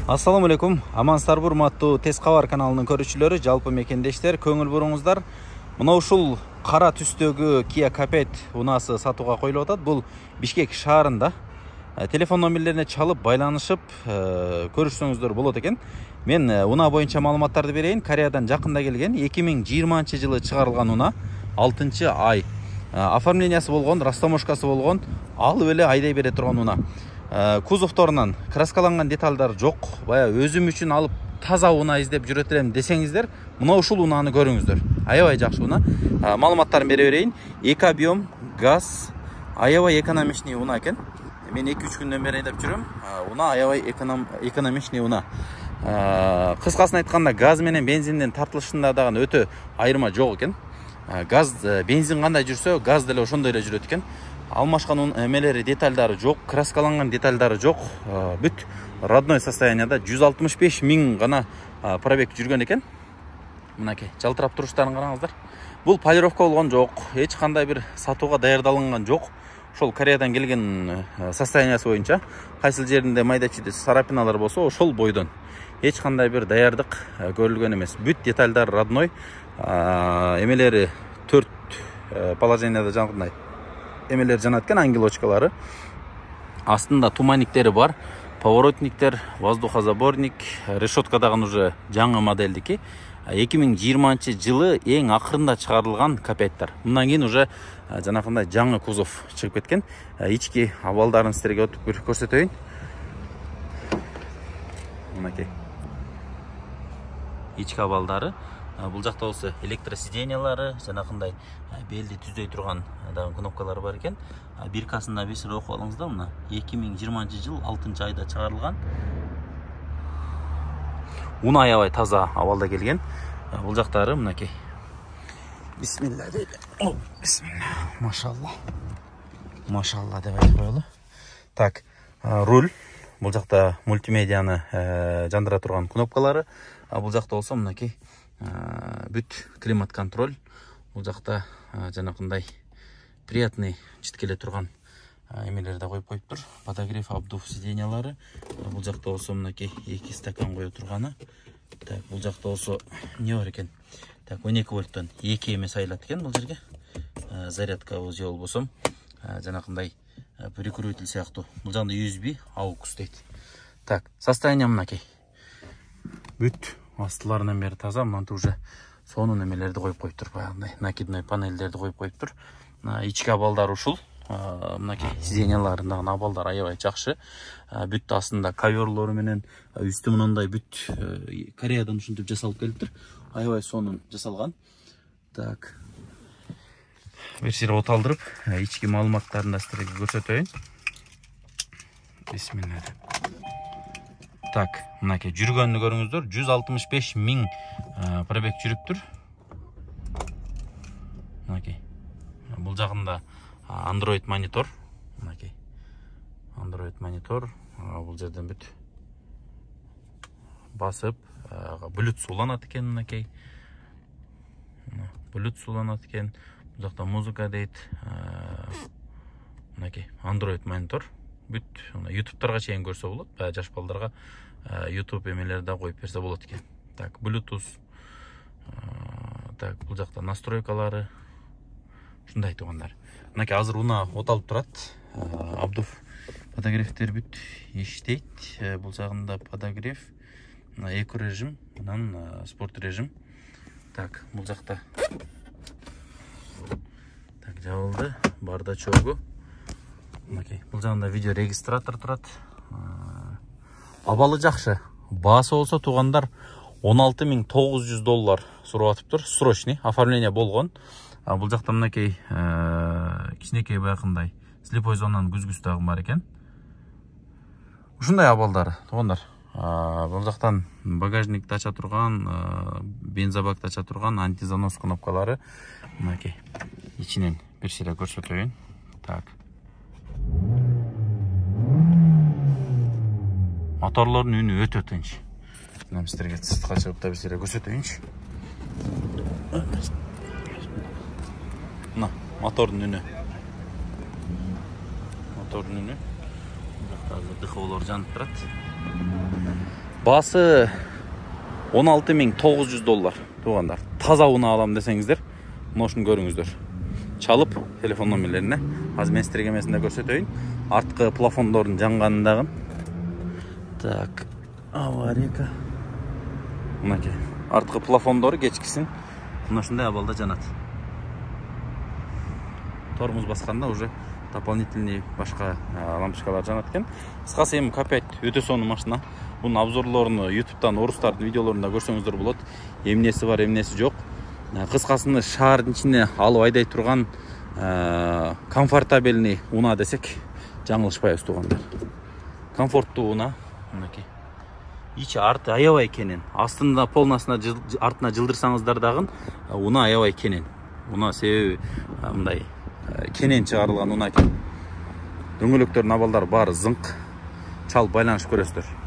Assalamu алейкум. Амансыздар урматтуу Тез кабар каналынын көрүүчүлөрү, жалпы мекендештер, көңүл буруңуздар. Мына ушул кара түстөгү Kia Capet унасы сатууга коюлуп атат. Бул Бишкек шаарында. Телефон номерлерине чалып байланышып көрүшсөңүздөр болот экен. Мен унаа боюнча маалыматтарды берейин. Кореядан жакында келген 2020-жылы чыгарылган уна, 6-ай. Оформлениясы болгон, растаможкасы болгон, алып эле айдай бере турган уна. Кузовторунан краскаланган деталдар жок. Бая өзүм үчүн алып таза уна издеп жүрөт элем десеңиздер, мына ушул унааны көрүңүздөр. Аябай жакшы уна. Маалыматтарын бере берейин. 2 объем, газ, аябай экономичный уна экен. Мен 2-3 күндөн бери айдап жүрөм. Уна аябай экономичный уна. Кыскасын айтканда, газ менен бензиндин тартылышында дагы өтө айырма жок экен. Газ, бензин кандай жүрсө, газ деле ошондой эле жүрөт экен. Алмашкан эмелери, детальдары жок, краскаланган детальдары жок. Бүт родной состоянияда 165 миң гана пробег жүргөн экен. Мынакей, жалтырап туруштарын караңыздар. Бул полировка болгон жок, эч кандай бир сатууга даярдалган жок. Ошол Кореядан келген состояниясы боюнча, кайсыл жеринде майда-чүйдө царапиналар болсо, ошол бойдон эч кандай бир даярдык көрүлгөн эмес. Бүт детальдар родной, эмелери 4 положенияда жанагындай эмелер жанат экен, ангелочкалары. Астында туманниктери бар, поворотниктер, воздухозаборник, решетка дагы уже жаңы модельдики. 2020-жылы эң акырында чыгарылган Capet'тер. Мындан кийин уже жанагындай жаңы кузов чыгып кеткен. Ички абалдарын силерге өтүп бир көрсөтөйүн. Мынакей. Ички абалдары. Бул жакта болсо электросиденьялары, жанагындай белди түздөй турган дагы кнопкалары бар экен. Биркасында бесир окуп алыңыздар, мына 2020-жыл 6-айда чыгарылган. Уна аябай таза абалда келген. Бул жактары мынакей. Бисмилла дейли. О, бисмилла. Машалла. Машалла деп айтып коелу. Так, руль. Бул жакта мультимедианы жандыра турган кнопкалары. Бул жакта болсо мынакей бүт климат контроль. Бул жакта жанакындай приятный читкеле турган эмелерди коюп коюптур. Подогрев, обдув сиденьялары. Бул жакта болсо мынакей 2 стакан кое турганы. Так, бул жакта болсо не бар экен? Так, 12 вольттон 2 эме сайылат экен бул жерге. Зарядка же болбосо жанакындай прикуриватель сыяктуу. Бул жагында USB, AUX дейт. Так, состояние мынакей. Бүт астыларынан бери таза, мынтип уже сонун эмелерди коюп коюптур, баягындай накидной панелдерди коюп коюптур. Ички абалдар ушул. Мынакей сиденьяларындагы абалдар аябай жакшы. Бүт астында коверлору менен үстү мындай бүт Кореядан ушинтип жасалып келиптир. Аябай сонун жасалган. Так. Бир сире оталдырып, ички маалыматтарын да силерге көрсөтөйүн. Бисмилла. Так, мынакей жүргөнү көрүңүздөр. 165 миң пробег жүрүптүр. Мынакей. Бул жагында Android монитор. Мынакей. Android монитор. Бул жерден бүт басып, Bluetooth уланат экен мынакей. Bluetooth уланат экен. Бул жакта музыка дейт. Мынакей Android монитор. Бүт YouTube-тарга чейин көрсө болот. Жаш балдарга YouTube эмелерди да коюп берсе болот экен. Так, Bluetooth. Так, бул жакта настройкалары. Ушундай тугандар. Мынакей азыр уна оталып турат. Обдув подогревтер бүт иштейт. Бул жагында подогрев, эко режим, анан спорт режим. Так, бул жакта. Так, жабылды. Бардачогу. Мынакей, бул жагында видео регистратор турат. Абалы жакшы. Баасы болсо тугандар $16,900 сурап атыптыр. Срочный оформление болгон. Бул жакта мынакей кичинекей баягындай слепой зонанын күзгүсү дагы бар экен. Ушундай абалдар тугандар. Бул жактан багажникти ача турган, бензобакты ача турган антизанос кнопкалары. Мынакей ичинен бир сире көрсөтөйүн. Так. Моторлордун үнү өтө тынч. Мына силерге сыртка чыгып да бир сире көрсөтөйүнчү. Мына мотордун үнү. Мотордун үнү. Бул жакта дыховлор жанып турат. Басы 16.900 доллар туғандар. Таза уна алам десеңіздер, мыношын көріңіздер. Çalып телефон номерлеріне. Аз мен сіздерге көрсетейін. Артқы плафондордың жанғанындағын. Так, аварика. Мынаке. Артқы плафондоры кечкісін. Мыношындай абалда жанат. Тормоз басқанда уже дополнительный башқа лампочкалар жанат екен. Қысқасы эми капет өтө сонун машина. Bunun обзорлорун YouTube'дан орустардын видеолорунда көрсөңүздөр болот. Эмнеси бар, эмнеси жок. Кыскасында шаардын ичине алып айдай турган комфортабельный уна десек жаңылышпайбыз туугандар. Комфорттуу уна. Мынакей. Ичи арты аябай кенен. Астында полнасына артына жылдырсаңыздар дагы уна аябай кенен. Уна себеби мындай кенен чыгарылган уна экен. Дөңгөлөктөрдүн абалдары баары зыңк. Чалып байланышып көрөсүздөр.